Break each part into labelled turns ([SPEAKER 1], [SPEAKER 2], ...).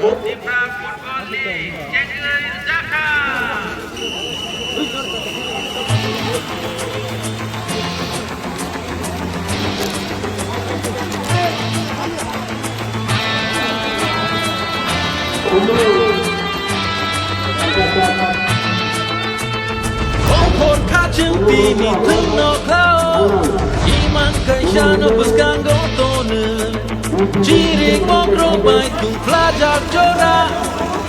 [SPEAKER 1] คนข้าจึงปีมีถึงนอกเขาอีมันเคยชาโนบุสกังโกโตนึจีริกบอกโรบายตุงพลาจากโจรา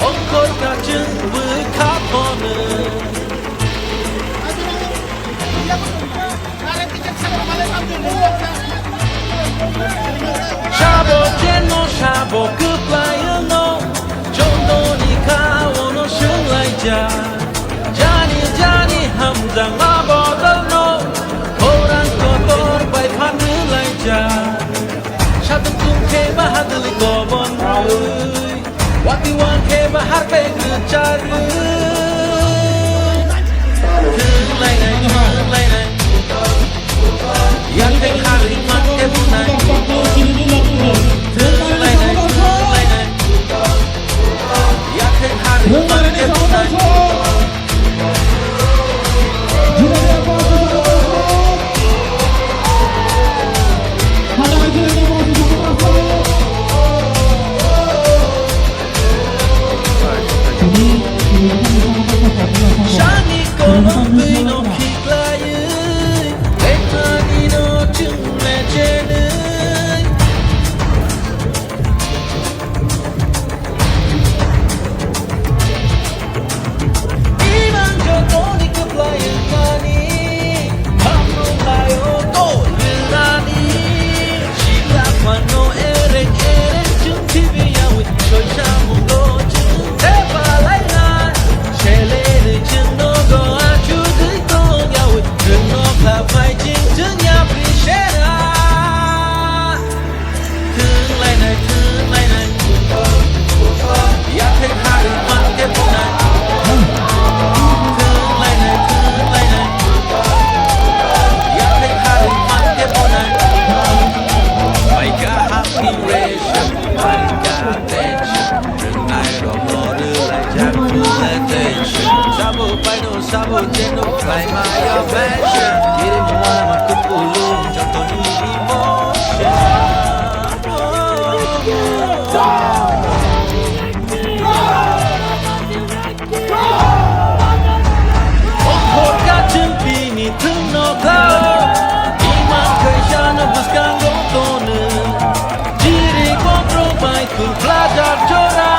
[SPEAKER 1] องคนข้าจึงบือขาพอนึชาโบเจนโนชาโบคือปลายโนจงโดนิคาวโนชุงไลจาJani Hamza Mabodano Orang kotor bay panu laja Shatum kum ke bahadli gobon rui Wati wan ke bahar pe gucar Thung lai nai Yang ke hari mat ke bunai Thung lai nai Yang ke hari mat ke bunai Shani kono pino kiklaye Etani no chunne chene Iman joto ni kiklaye kani Hamno layo to lirani Shila mano ere chung tibi yawi Chocha mungo chung tepa lai na Shele de chung no go a chu di tong yawi Chung no ka mai jing chung ya pri shera Thung lai nai Ya thek hari man ke punai Thung lai nai Ya thek hari man ke punai Mai ka happy ration Mai ka tension Rừng ai đó mò đưa lại chắc full attention Sabo pai no sabo jeno Fly my affection Kirim mua mà cũng bù luôn Trong tôi nuôi emotion Một ca chân vì mi thương nó cao Iman khởi xa nó bus càng gỗ tô nữ Jiri con rô bài cùng plaza chora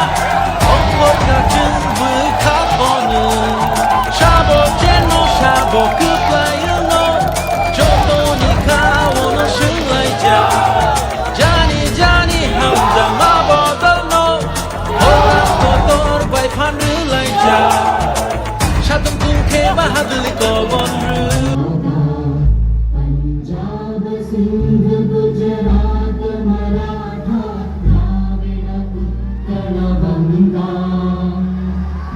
[SPEAKER 1] Một ca chân với khá bò nữ Sabo chen no sabo cướp lại yêu nó Cho tô ni khá vô nó xứng lại cha Jani hầm rằng mà bò tâm nó Orang kotor bay phan rư lại cha Shatum kum ke bahadli gobon rư
[SPEAKER 2] Punjab Sindh Gujarat Maratha Dravid Utkal बंगा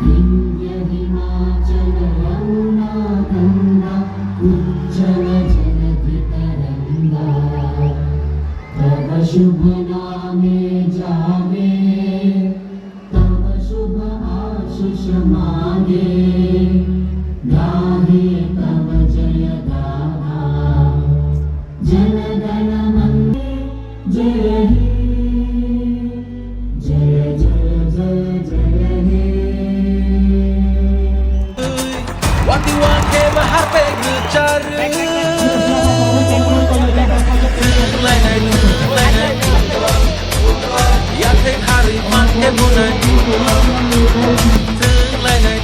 [SPEAKER 2] विंध्य हिमाचल यमुना गंगा उज्जल जलधि तरंगा तव शुभ नामे जागे तव शुभ आशीष मांगे गाहे तव जय गाथा जन गण मन जय हे जय हे
[SPEAKER 1] Wati wan ke bahar pe gucar Thung lai nai Ya thek hari man ke bunai Thung lai nai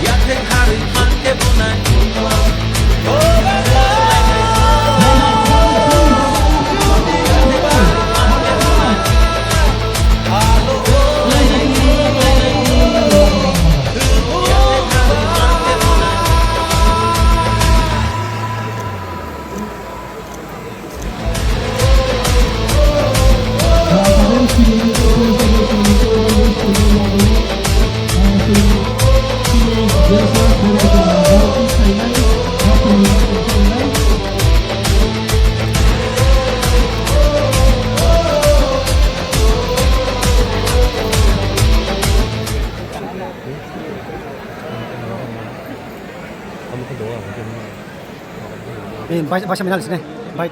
[SPEAKER 1] Ya thek hari man ke bunai
[SPEAKER 2] Yes, sir.
[SPEAKER 3] Eh, basta minal sini. Bye.